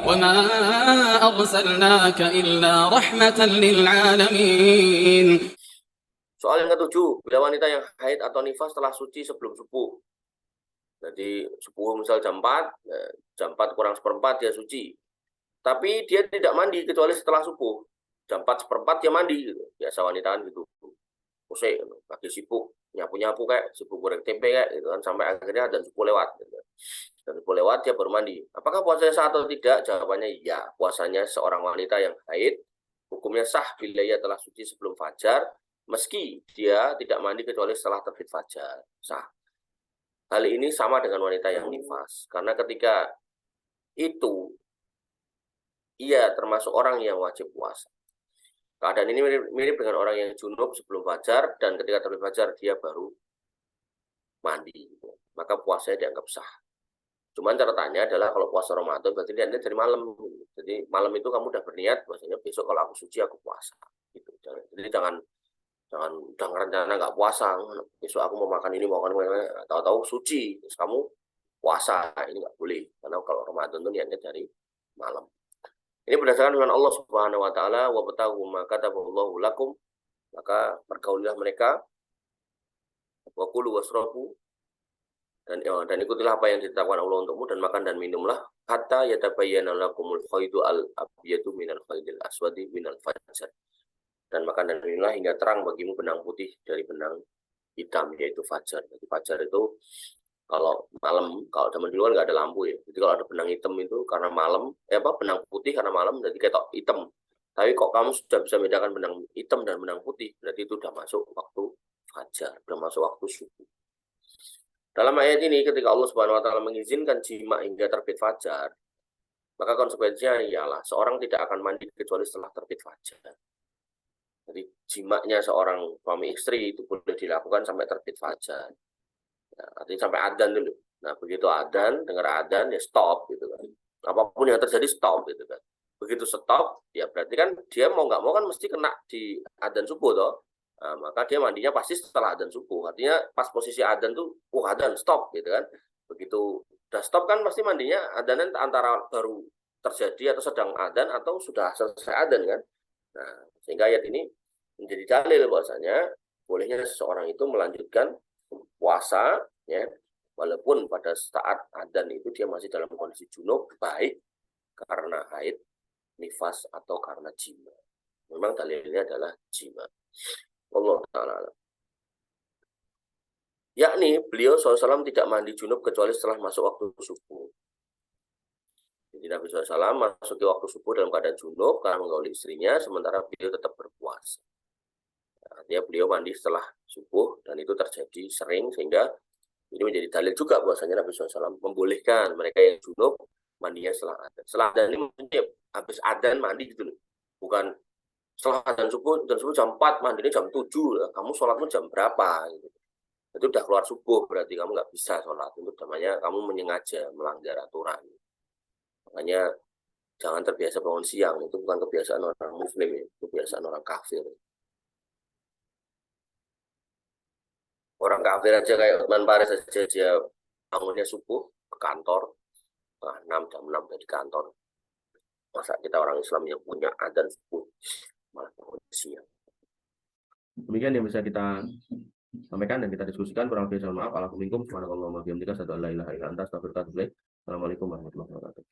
وما أرسلناك إلا رحمة للعالمين. Soal yang ketujuh, bila wanita yang haid atau nifas telah suci sebelum subuh. Jadi subuh misal jam 4, jam 4 kurang seperempat dia suci. Tapi dia tidak mandi kecuali setelah subuh. Jam 4 seperempat dia mandi gitu. Biasa wanita kan gitu. Pusing, lagi sibuk nyapu-nyapu kayak sibuk goreng tempe kayak gitu kan, sampai akhirnya dan subuh lewat gitu. Dan subuh lewat dia baru mandi. Apakah puasanya sah atau tidak? Jawabannya ya. Puasanya seorang wanita yang haid hukumnya sah bila ia telah suci sebelum fajar, meski dia tidak mandi kecuali setelah terbit fajar. Sah. Hal ini sama dengan wanita yang nifas, karena ketika itu ia termasuk orang yang wajib puasa. Keadaan ini mirip dengan orang yang junub sebelum fajar, dan ketika terbit fajar dia baru mandi. Maka puasanya dianggap sah. Cuman catatannya adalah kalau puasa Ramadan berarti dia dari malam. Jadi malam itu kamu udah berniat bahwasanya besok kalau aku suci aku puasa. Gitu. Jadi jangan udah rencana nggak puasa, besok aku mau makan ini mau makan ini, tahu-tahu suci terus kamu puasa, ini nggak boleh, karena kalau Ramadan itu niatnya dari malam. Ini berdasarkan dengan Allah Subhanahu Wa Taala, wa batahu ma kataballahu lakum, maka pergaulilah mereka, wa kulu wasrabu, dan ikutilah apa yang ditetapkan Allah untukmu, dan makan dan minumlah hatta yatabayyana lakumul khaytu al abyadu minal khaytil aswadi minal fajr, dan makan dan minumlah hingga terang bagimu benang putih dari benang hitam, yaitu fajar. Jadi fajar itu kalau malam, kalau zaman dulu kan nggak ada lampu ya. Jadi kalau ada benang hitam itu karena malam, benang putih karena malam, jadi ketok hitam. Tapi kok kamu sudah bisa membedakan benang hitam dan benang putih, berarti itu sudah masuk waktu fajar, sudah masuk waktu subuh. Dalam ayat ini, ketika Allah Subhanahu Wa Taala mengizinkan jima hingga terbit fajar, maka konsekuensinya ialah seorang tidak akan mandi kecuali setelah terbit fajar. Jadi jimaknya seorang suami istri itu boleh dilakukan sampai terbit fajar. Nah, artinya sampai adzan dulu. Nah, begitu adzan, dengar adzan ya stop gitu kan. Apapun yang terjadi stop gitu kan. Begitu stop, ya berarti kan dia mau nggak mau kan mesti kena di adzan subuh toh. Nah, maka dia mandinya pasti setelah adzan subuh. Artinya pas posisi adzan tuh, adzan stop gitu kan. Begitu udah stop kan pasti mandinya adzan antara baru terjadi atau sedang adzan atau sudah selesai adzan kan. Nah, sehingga ayat ini menjadi dalil bahwasanya bolehnya seseorang itu melanjutkan puasa ya, walaupun pada saat adzan itu dia masih dalam kondisi junub, baik karena haid, nifas atau karena jima. Memang dalilnya adalah jima. Allah Ta'ala. Yakni beliau SAW tidak mandi junub kecuali setelah masuk waktu subuh. Jadi Nabi SAW masuk ke waktu subuh dalam keadaan junub karena menggauli istrinya, sementara beliau tetap berpuasa. Artinya beliau mandi setelah subuh, dan itu terjadi sering, sehingga ini menjadi dalil juga bahwasanya Nabi SAW membolehkan mereka yang junub mandinya setelah adzan. Setelah adzan ini maksudnya habis adzan mandi gitu loh. Bukan setelah adzan subuh, dan subuh jam 4, mandinya jam 7, kamu sholatmu jam berapa gitu. Itu udah keluar subuh, berarti kamu nggak bisa sholat. Itu namanya kamu menyengaja melanggar aturan. Makanya jangan terbiasa bangun siang, itu bukan kebiasaan orang muslim ya, itu kebiasaan orang kafir. Orang kafir aja kayak Uthman Paris aja, dia bangunnya subuh ke kantor, 6 jam 6 dari kantor. Masa kita orang Islam yang punya adzan subuh malah bangun siang. Demikian yang bisa kita sampaikan dan kita diskusikan. Kurang lebih mohon maaf. Assalamualaikum warahmatullahi wabarakatuh. Assalamualaikum warahmatullahi wabarakatuh.